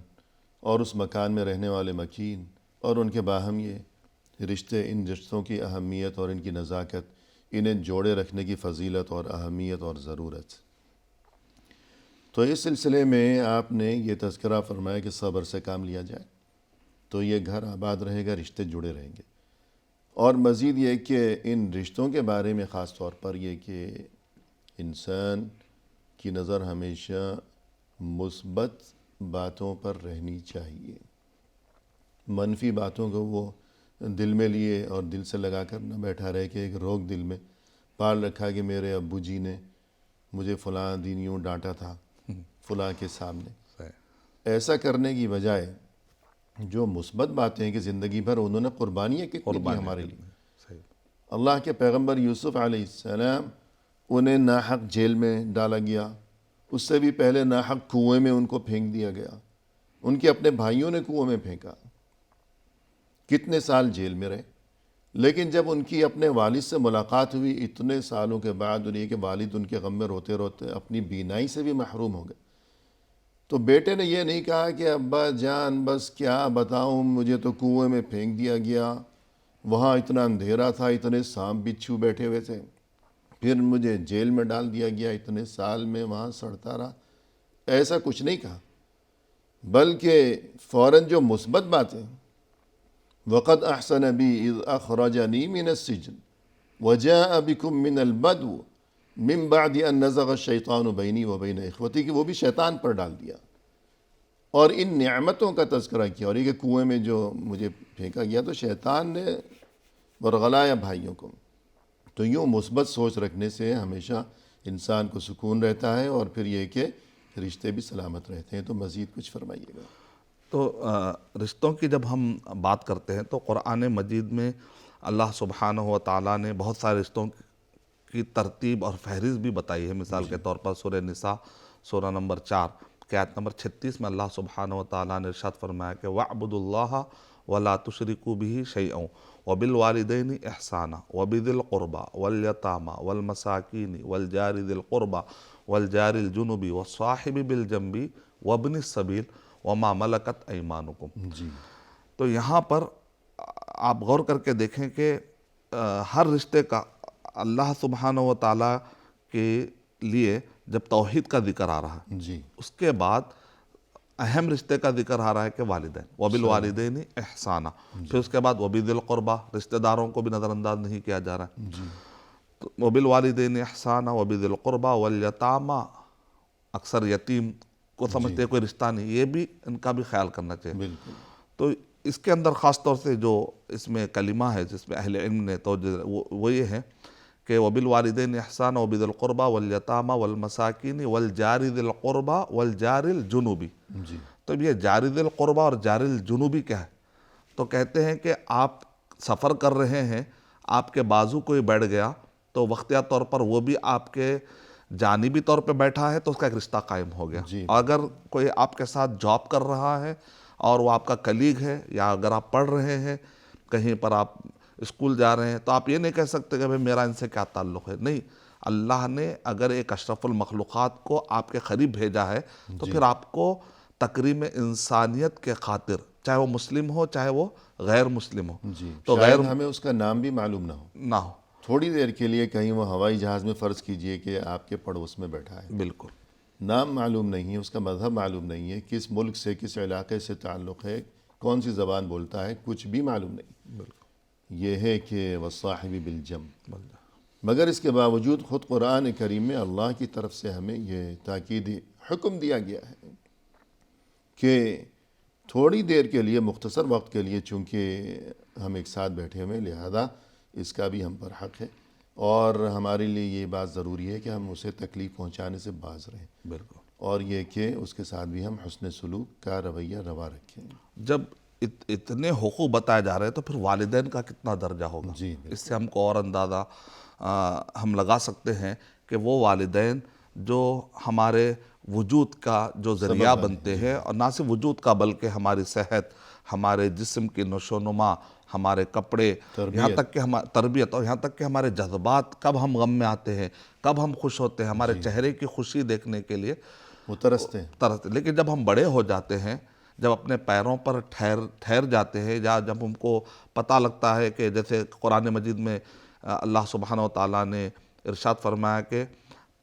اور اس مکان میں رہنے والے مکین اور ان کے باہم یہ رشتے، ان رشتوں کی اہمیت اور ان کی نزاکت، انہیں جوڑے رکھنے کی فضیلت اور اہمیت اور ضرورت۔ تو اس سلسلے میں آپ نے یہ تذکرہ فرمایا کہ صبر سے کام لیا جائے تو یہ گھر آباد رہے گا، رشتے جڑے رہیں گے، اور مزید یہ کہ ان رشتوں کے بارے میں خاص طور پر یہ کہ انسان کی نظر ہمیشہ مثبت باتوں پر رہنی چاہیے، منفی باتوں کو وہ دل میں لیے اور دل سے لگا کر نہ بیٹھا رہے کہ ایک روگ دل میں پال رکھا کہ میرے ابو جی نے مجھے فلاں دن یوں ڈانٹا تھا فلاں کے سامنے۔ ایسا کرنے کی بجائے جو مثبت باتیں ہیں کہ زندگی بھر انہوں نے قربانیاں کتنی کی ہمارے لیے۔ اللہ کے پیغمبر یوسف علیہ السلام، انہیں ناحق جیل میں ڈالا گیا، اس سے بھی پہلے ناحق کنویں میں ان کو پھینک دیا گیا، ان کے اپنے بھائیوں نے کنویں میں پھینکا، کتنے سال جیل میں رہے، لیکن جب ان کی اپنے والد سے ملاقات ہوئی اتنے سالوں کے بعد، اور یہ کہ والد ان کے غم میں روتے روتے اپنی بینائی سے بھی محروم ہو گئے، تو بیٹے نے یہ نہیں کہا کہ ابا جان بس کیا بتاؤں، مجھے تو کنویں میں پھینک دیا گیا، وہاں اتنا اندھیرا تھا، اتنے سانپ بچھو بیٹھے ہوئے تھے، پھر مجھے جیل میں ڈال دیا گیا، اتنے سال میں وہاں سڑتا رہا، ایسا کچھ نہیں کہا، بلکہ فوراً جو مثبت باتیں، وقد احسن بی اذ اخرجنی من السجن وجاء بکم من البدو من بعد ان نزغ الشیطان بینی وبین اخوتی، کہ وہ بھی شیطان پر ڈال دیا، اور ان نعمتوں کا تذکرہ کیا، اور یہ کہ کنویں میں جو مجھے پھینکا گیا تو شیطان نے ورغلایا بھائیوں کو۔ تو یوں مثبت سوچ رکھنے سے ہمیشہ انسان کو سکون رہتا ہے، اور پھر یہ کہ رشتے بھی سلامت رہتے ہیں۔ تو مزید کچھ فرمائیے گا۔ تو رشتوں کی جب ہم بات کرتے ہیں تو قرآن مجید میں اللہ سبحانہ و تعالیٰ نے بہت سارے رشتوں کی ترتیب اور فہرست بھی بتائی ہے۔ مثال کے طور پر سورہ نساء سورہ نمبر 4 کی آیت نمبر 36 میں اللہ سبحانہ و تعالیٰ نے ارشاد فرمایا کہ وَاعْبُدُوا اللَّهَ وَلَا تُشْرِكُوا بِهِ شَيْئًا وَبِالْوَالِدَيْنِ إِحْسَانًا وَبِذِي الْقُرْبَى وَالْيَتَامَى وَالْمَسَاكِينِ وَالْجَارِ ذِي الْقُرْبَى وَالْجَارِ الْجُنُبِ وَالصَّاحِبِ بِالْجَنبِ وَابْنِ السَّبِيلِ وَمَا مَلَكَتْ أَيْمَانُكُمْ۔ جی تو یہاں پر آپ غور کر کے دیکھیں کہ ہر رشتے کا اللہ سبحانہ و تعالیٰ کے لیے جب توحید کا ذکر آ رہا ہے، جی اس کے بعد اہم رشتے کا ذکر آ رہا ہے کہ والدین، وبالوالدین احسانا، پھر اس کے بعد وبذی القربہ، رشتہ داروں کو بھی نظر انداز نہیں کیا جا رہا ہے، تو وبالوالدین احسانا وبذی القربہ والیتامى، اکثر یتیم کو سمجھتے ہیں کوئی رشتہ نہیں، یہ بھی ان کا بھی خیال کرنا چاہیے۔ بالکل۔ تو اس کے اندر خاص طور سے جو اس میں کلمہ ہے جس میں اہل علم نے توجہ وہ یہ ہے کہ وبالوالدین احسانا وبذی القربہ والیتامى والمساکین والجار ذی القربہ والجار الجنوبی۔ جی تو اب یہ جار ذی القربہ اور جار الجنوبی کیا ہے؟ تو کہتے ہیں کہ آپ سفر کر رہے ہیں، آپ کے بازو کوئی بیٹھ گیا تو وقتیہ طور پر وہ بھی آپ کے جانبی طور پہ بیٹھا ہے تو اس کا ایک رشتہ قائم ہو گیا۔ جی اگر کوئی آپ کے ساتھ جاب کر رہا ہے اور وہ آپ کا کلیگ ہے، یا اگر آپ پڑھ رہے ہیں کہیں پر، آپ اسکول جا رہے ہیں، تو آپ یہ نہیں کہہ سکتے کہ بھئی میرا ان سے کیا تعلق ہے۔ نہیں، اللہ نے اگر ایک اشرف المخلوقات کو آپ کے قریب بھیجا ہے تو پھر آپ کو تکریم انسانیت کے خاطر، چاہے وہ مسلم ہو چاہے وہ غیر مسلم ہو، جی، تو شاید غیر ہمیں اس کا نام بھی معلوم نہ ہو، نہ ہو، تھوڑی دیر کے لیے کہیں وہ ہوائی جہاز میں فرض کیجئے کہ آپ کے پڑوس میں بیٹھا ہے، بالکل نام معلوم نہیں ہے، اس کا مذہب معلوم نہیں ہے، کس ملک سے کس علاقے سے تعلق ہے، کون سی زبان بولتا ہے، کچھ بھی معلوم نہیں۔ یہ ہے کہ والصاحب بالجنب، مگر اس کے باوجود خود قرآن کریم میں اللہ کی طرف سے ہمیں یہ تاکیدی حکم دیا گیا ہے کہ تھوڑی دیر کے لیے، مختصر وقت کے لیے، چونکہ ہم ایک ساتھ بیٹھے ہوئے، لہذا اس کا بھی ہم پر حق ہے، اور ہمارے لیے یہ بات ضروری ہے کہ ہم اسے تکلیف پہنچانے سے باز رہیں، بالکل۔ اور یہ کہ اس کے ساتھ بھی ہم حسن سلوک کا رویہ روا رکھیں۔ جب اتنے حقوق بتائے جا رہے ہیں تو پھر والدین کا کتنا درجہ ہوگا؟ جی اس سے ہم کو اور اندازہ ہم لگا سکتے ہیں کہ وہ والدین جو ہمارے وجود کا جو ذریعہ بنتے ہیں، اور نہ صرف وجود کا بلکہ ہماری صحت، ہمارے جسم کی نشو و نما، ہمارے کپڑے، یہاں تک کہ تربیت، اور یہاں تک کہ ہمارے جذبات، کب ہم غم میں آتے ہیں، کب ہم خوش ہوتے ہیں، ہمارے چہرے کی خوشی دیکھنے کے لیے وہ ترستے ہیں۔ لیکن جب ہم بڑے ہو جاتے ہیں، جب اپنے پیروں پر ٹھہر جاتے ہیں، یا جب ہم کو پتہ لگتا ہے کہ جیسے قرآن مجید میں اللہ سبحانہ و تعالیٰ نے ارشاد فرمایا کہ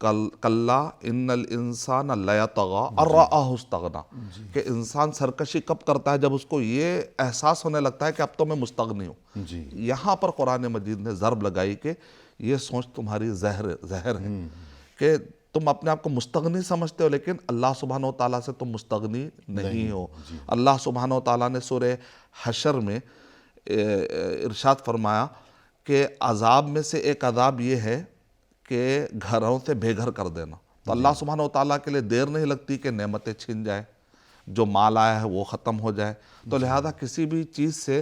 کلا ان الانسان لیطغی ان رآہ استغنی، کہ انسان سرکشی کب کرتا ہے؟ جب اس کو یہ احساس ہونے لگتا ہے کہ اب تو میں مستغنی ہوں۔ جی یہاں پر قرآن مجید نے ضرب لگائی کہ یہ سوچ تمہاری زہر ہے، کہ تم اپنے آپ کو مستغنی سمجھتے ہو، لیکن اللہ سبحانہ و تعالیٰ سے تم مستغنی نہیں ہو۔ اللہ سبحانہ و تعالیٰ نے سورہ حشر میں ارشاد فرمایا کہ عذاب میں سے ایک عذاب یہ ہے کہ گھروں سے بے گھر کر دینا۔ تو اللہ سبحانہ و تعالیٰ کے لیے دیر نہیں لگتی کہ نعمتیں چھن جائیں، جو مال آیا ہے وہ ختم ہو جائے۔ تو لہذا کسی بھی چیز سے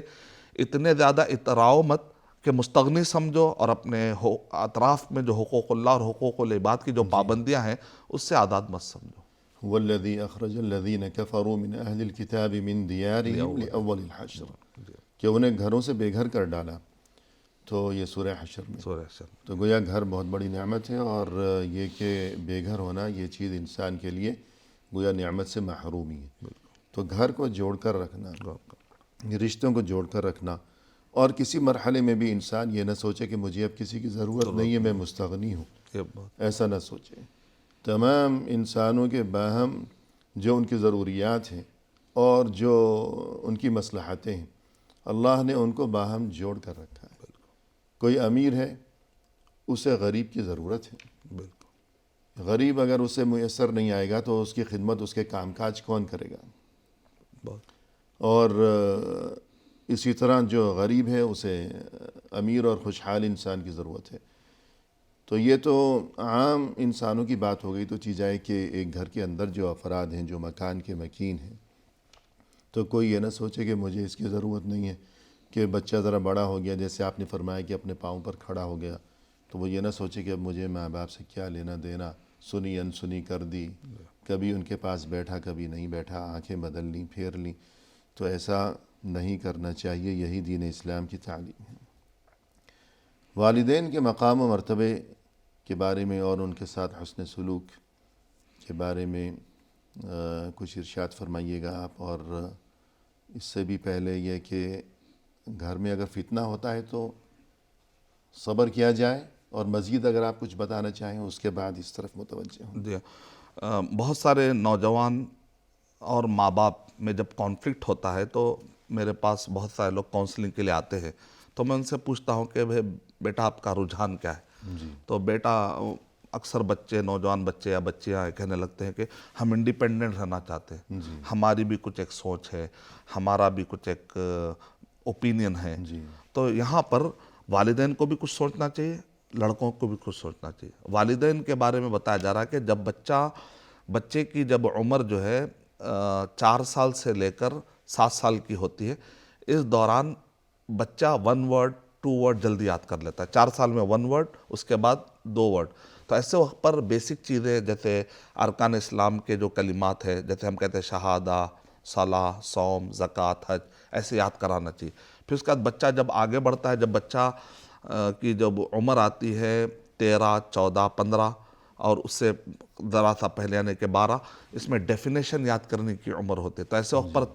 اتنے زیادہ اتراؤ مت کہ مستغنی سمجھو، اور اپنے اطراف میں جو حقوق اللہ اور حقوق العباد کی جو پابندیاں ہیں اس سے آزاد مت سمجھو۔ والذی اخرج الذین کفروا من اہل الکتاب من دیارہم لأول الحشر، کہ انہیں گھروں سے بے گھر کر ڈالا۔ تو یہ سورہ حشر میں، سورہ حشر۔ تو گویا گھر بہت بڑی نعمت ہے، اور یہ کہ بے گھر ہونا یہ چیز انسان کے لیے گویا نعمت سے محرومی ہے۔ تو گھر کو جوڑ کر رکھنا، رشتوں کو جوڑ کر رکھنا، اور کسی مرحلے میں بھی انسان یہ نہ سوچے کہ مجھے اب کسی کی ضرورت نہیں ہے، میں مستغنی ہوں، ایسا نہ سوچے۔ تمام انسانوں کے باہم جو ان کی ضروریات ہیں اور جو ان کی مصلحتیں ہیں، اللہ نے ان کو باہم جوڑ کر رکھا ہے۔ کوئی امیر ہے، اسے غریب کی ضرورت ہے۔ بالکل غریب اگر اسے میسر نہیں آئے گا تو اس کی خدمت، اس کے کام کاج کون کرے گا؟ بہت اور اسی طرح جو غریب ہے اسے امیر اور خوشحال انسان کی ضرورت ہے۔ تو یہ تو عام انسانوں کی بات ہو گئی۔ تو چیز ہے کہ ایک گھر کے اندر جو افراد ہیں، جو مکان کے مکین ہیں، تو کوئی یہ نہ سوچے کہ مجھے اس کی ضرورت نہیں ہے، کہ بچہ ذرا بڑا ہو گیا، جیسے آپ نے فرمایا کہ اپنے پاؤں پر کھڑا ہو گیا، تو وہ یہ نہ سوچے کہ اب مجھے ماں باپ سے کیا لینا دینا، سنی انسنی کر دی، کبھی ان کے پاس بیٹھا کبھی نہیں بیٹھا، آنکھیں بدل لیں پھیر لیں۔ تو ایسا نہیں کرنا چاہیے، یہی دین اسلام کی تعلیم ہے۔ والدین کے مقام و مرتبے کے بارے میں اور ان کے ساتھ حسن سلوک کے بارے میں کچھ ارشاد فرمائیے گا آپ، اور اس سے بھی پہلے یہ کہ گھر میں اگر فتنہ ہوتا ہے تو صبر کیا جائے، اور مزید اگر آپ کچھ بتانا چاہیں اس کے بعد اس طرف متوجہ ہوں۔ جی، بہت سارے نوجوان اور ماں باپ میں جب کانفلکٹ ہوتا ہے تو میرے پاس بہت سارے لوگ کاؤنسلنگ کے لیے آتے ہیں، تو میں ان سے پوچھتا ہوں کہ بیٹا آپ کا رجحان کیا ہے؟ تو بیٹا اکثر بچے، نوجوان بچے یا بچیاں کہنے لگتے ہیں کہ ہم انڈیپینڈنٹ رہنا چاہتے ہیں، ہماری بھی کچھ ایک سوچ ہے، ہمارا بھی کچھ ایک اوپینین ہے۔ تو یہاں پر والدین کو بھی کچھ سوچنا چاہیے، لڑکوں کو بھی کچھ سوچنا چاہیے۔ والدین کے بارے میں بتایا جا رہا ہے کہ جب بچے کی جب عمر جو ہے 4 سال سے لے کر 7 سال کی ہوتی ہے، اس دوران بچہ 1 ورڈ 2 ورڈ جلدی یاد کر لیتا ہے۔ 4 سال میں 1 ورڈ، اس کے بعد 2 ورڈ۔ تو ایسے وقت پر بیسک چیزیں جیسے ارکان اسلام کے جو کلمات ہے، جیسے ہم کہتے ہیں شہادہ، صلاح، صوم، زکوٰۃ، حج، ایسے یاد کرانا چاہیے۔ پھر اس کے بعد بچہ جب آگے بڑھتا ہے، جب بچہ کی جب عمر آتی ہے 13، 14، 15 اور اس سے ذرا سا پہلے یعنی کہ 12، اس میں ڈیفینیشن یاد کرنے کی عمر ہوتی ہے۔ تو ایسے وقت پر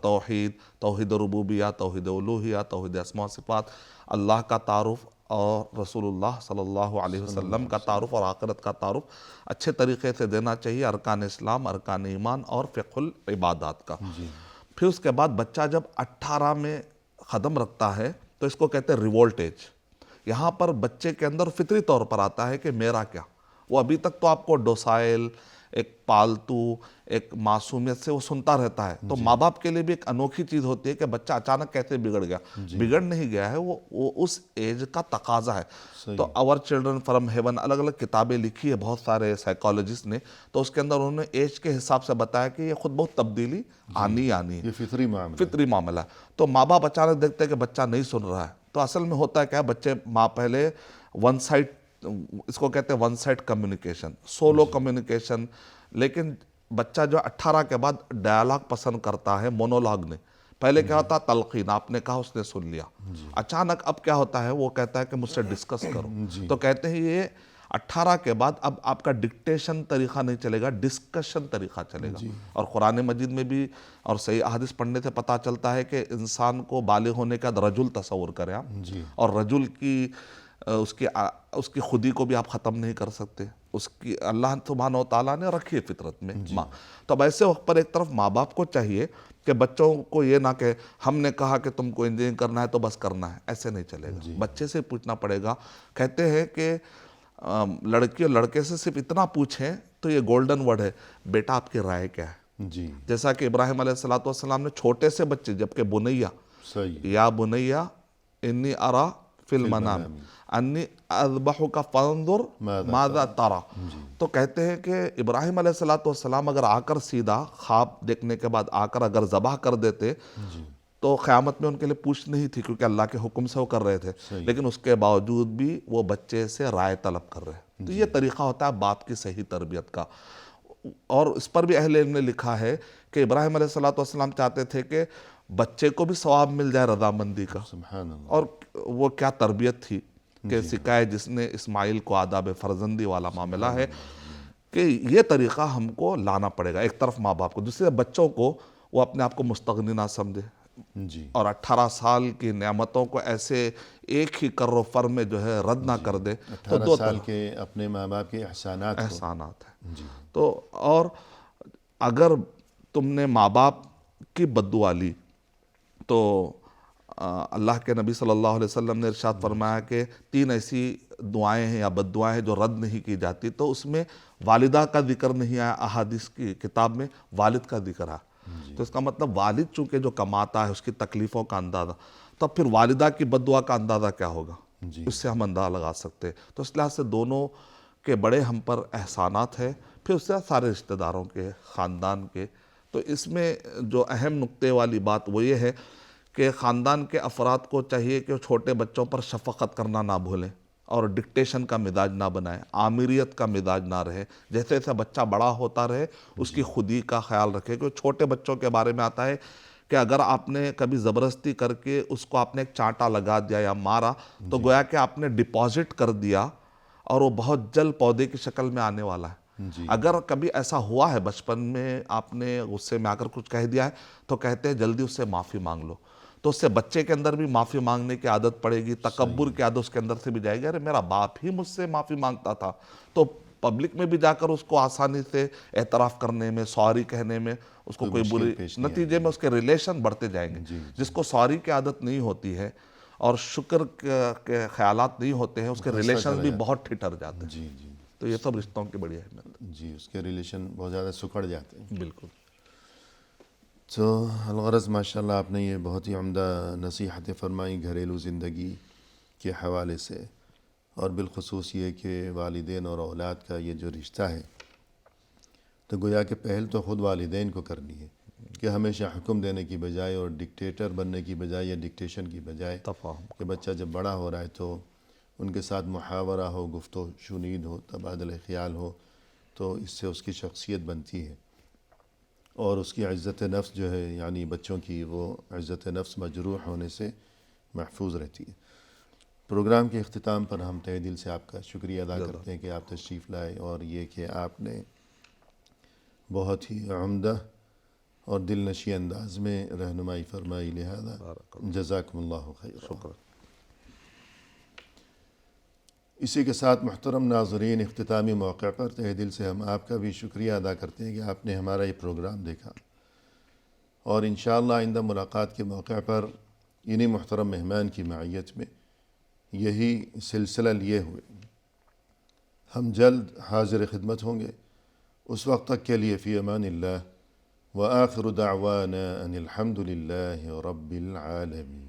توحید ربوبیہ، توحید الوہیہ، توحید اسماء و صفات، اللہ کا تعارف اور رسول اللہ صلی اللہ علیہ وسلم کا تعارف اور آخرت کا تعارف اچھے طریقے سے دینا چاہیے، ارکان اسلام، ارکان ایمان اور فقہ العبادات کا۔ پھر اس کے بعد بچہ جب 18 میں قدم رکھتا ہے تو اس کو کہتے ہیں ریولٹ ایج۔ یہاں پر بچے کے اندر فطری طور پر آتا ہے کہ میرا کیا، وہ ابھی تک تو آپ کو ڈوسائل، ایک پالتو، ایک معصومیت سے وہ سنتا رہتا ہے۔ تو ماں باپ کے لیے بھی ایک انوکھی چیز ہوتی ہے کہ بچہ اچانک کیسے بگڑ گیا۔ بگڑ نہیں گیا ہے، وہ اس ایج کا تقاضا ہے۔ تو اور چلڈرن فرام ہیون، الگ الگ کتابیں لکھی ہے بہت سارے سائیکالوجسٹ نے، تو اس کے اندر انہوں نے ایج کے حساب سے بتایا کہ یہ خود بہت تبدیلی آنی ہے، یہ فطری معاملہ ہے۔ تو ماں باپ اچانک دیکھتے ہیں کہ بچہ نہیں سن رہا ہے، تو اصل میں ہوتا ہے کیا، بچے ماں پہلے ون سائڈ، اس کو کہتے ہیں one side communication, solo communication. لیکن بچہ جو 18 کے بعد ڈائلاگ پسند کرتا ہے، مونولاگ نے۔ پہلے کیا ہوتا تلقین، آپ نے کہا اس نے سن لیا، اچانک اب کیا ہوتا ہے، وہ کہتا ہے کہ مجھ سے ڈسکس کرو۔ تو کہتے ہیں یہ 18 کے بعد اب آپ کا ڈکٹیشن طریقہ نہیں چلے گا، ڈسکشن طریقہ چلے گا۔ اور قرآن مجید میں بھی اور صحیح احادیث پڑھنے سے پتہ چلتا ہے کہ انسان کو بالغ ہونے کا رجل تصور کریں آپ، اور رجل کی اس کی خودی کو بھی آپ ختم نہیں کر سکتے، اس کی اللہ سبحانہ و تعالیٰ نے رکھی ہے فطرت میں ماں۔ تو اب ایسے وقت پر ایک طرف ماں باپ کو چاہیے کہ بچوں کو یہ نہ کہ ہم نے کہا کہ تم کو انجینئرنگ کرنا ہے تو بس کرنا ہے، ایسے نہیں چلے گا۔ بچے سے پوچھنا پڑے گا۔ کہتے ہیں کہ لڑکی اور لڑکے سے صرف اتنا پوچھیں تو یہ گولڈن ورڈ ہے، بیٹا آپ کی رائے کیا ہے؟ جیسا کہ ابراہیم علیہ السلام نے چھوٹے سے بچے، جبکہ بنیا، یا بنیا انی ارا فی المنام انی اذبحک فانظر ماذا تری۔ تو کہتے ہیں کہ ابراہیم علیہ السلام اگر آ کر سیدھا خواب دیکھنے کے بعد آ کر اگر ذبح کر دیتے تو قیامت میں ان کے لیے پوچھ نہیں تھی، کیونکہ اللہ کے حکم سے وہ کر رہے تھے، لیکن اس کے باوجود بھی وہ بچے سے رائے طلب کر رہے۔ تو یہ طریقہ ہوتا ہے باپ کی صحیح تربیت کا۔ اور اس پر بھی اہل علم نے لکھا ہے کہ ابراہیم علیہ السلام چاہتے تھے کہ بچے کو بھی ثواب مل جائے رضامندی کا، اور وہ کیا تربیت تھی کہ سکھائے جس نے اسماعیل کو آداب فرزندی والا معاملہ ہے، کہ یہ طریقہ ہم کو لانا پڑے گا۔ ایک طرف ماں باپ کو، دوسرے بچوں کو وہ اپنے آپ کو مستغنی نہ سمجھے، اور 18 سال کی نعمتوں کو ایسے ایک ہی کر و فر میں جو ہے رد نہ کر دے۔ 18 سال کے اپنے ماں باپ کے احسانات ہیں۔ تو اور اگر تم نے ماں باپ کی بد دعا لی تو اللہ کے نبی صلی اللہ علیہ وسلم نے ارشاد فرمایا کہ 3 ایسی دعائیں ہیں یا بد دعائیں ہیں جو رد نہیں کی جاتی، تو اس میں والدہ کا ذکر نہیں آیا، احادیث کی کتاب میں والد کا ذکر آیا۔ تو اس کا مطلب والد چونکہ جو کماتا ہے اس کی تکلیفوں کا اندازہ، تب پھر والدہ کی بد دعا کا اندازہ کیا ہوگا، اس سے ہم اندازہ لگا سکتے ہیں۔ تو اس لحاظ سے دونوں کے بڑے ہم پر احسانات ہیں، پھر اس سے سارے رشتہ داروں کے، خاندان کے۔ تو اس میں جو اہم نقطے والی بات وہ یہ ہے کہ خاندان کے افراد کو چاہیے کہ وہ چھوٹے بچوں پر شفقت کرنا نہ بھولیں اور ڈکٹیشن کا مزاج نہ بنائیں، آمریت کا مزاج نہ رہے۔ جیسے جیسے بچہ بڑا ہوتا رہے اس کی خودی کا خیال رکھے، کہ چھوٹے بچوں کے بارے میں آتا ہے کہ اگر آپ نے کبھی زبردستی کر کے اس کو آپ نے ایک چانٹا لگا دیا یا مارا تو گویا کہ آپ نے ڈپازٹ کر دیا اور وہ بہت جلد پودے کی شکل میں آنے والا ہے۔ اگر کبھی ایسا ہوا ہے بچپن میں آپ نے غصے میں آ کر کچھ کہہ دیا ہے تو کہتے ہیں جلدی اس سے معافی مانگ لو، تو اس سے بچے کے اندر بھی معافی مانگنے کی عادت پڑے گی، تکبر کی عادت اس کے اندر سے بھی جائے گی، ارے میرا باپ ہی مجھ سے معافی مانگتا تھا، تو پبلک میں بھی جا کر اس کو آسانی سے اعتراف کرنے میں، سوری کہنے میں اس کو کوئی بری، نتیجے میں اس کے ریلیشن بڑھتے جائیں گے۔ جس کو سوری کی عادت نہیں ہوتی ہے اور شکر کے خیالات نہیں ہوتے ہیں، اس کے ریلیشن بھی بہت ٹھٹر جاتے ہیں۔ تو یہ سب رشتوں کی بڑی اہمیت ہے۔ جی، اس کے ریلیشن بہت زیادہ سکڑ جاتے ہیں۔ بالکل۔ تو الغرض ماشاءاللہ آپ نے یہ بہت ہی عمدہ نصیحتیں فرمائیں گھریلو زندگی کے حوالے سے، اور بالخصوص یہ کہ والدین اور اولاد کا یہ جو رشتہ ہے، تو گویا کہ پہل تو خود والدین کو کرنی ہے کہ ہمیشہ حکم دینے کی بجائے اور ڈکٹیٹر بننے کی بجائے یا ڈکٹیشن کی بجائے تفاہم کہ بچہ جب بڑا ہو رہا ہے تو ان کے ساتھ محاورہ ہو، گفت و شنید ہو، تبادلہ خیال ہو، تو اس سے اس کی شخصیت بنتی ہے اور اس کی عزت نفس جو ہے، یعنی بچوں کی وہ عزت نفس مجروح ہونے سے محفوظ رہتی ہے۔ پروگرام کے اختتام پر ہم تہہ دل سے آپ کا شکریہ ادا کرتے ہیں کہ آپ تشریف لائے، اور یہ کہ آپ نے بہت ہی عمدہ اور دل نشیں انداز میں رہنمائی فرمائی، لہذا جزاکم اللہ خیر۔ شکر۔ اسی کے ساتھ محترم ناظرین، اختتامی موقع پر تہہ دل سے ہم آپ کا بھی شکریہ ادا کرتے ہیں کہ آپ نے ہمارا یہ پروگرام دیکھا، اور انشاءاللہ آئندہ ملاقات کے موقع پر انہی محترم مہمان کی معیت میں یہی سلسلہ لیے ہوئے ہم جلد حاضر خدمت ہوں گے۔ اس وقت تک کے لیے فی امان اللہ، وآخر دعوانا ان الحمد للہ رب العالمین۔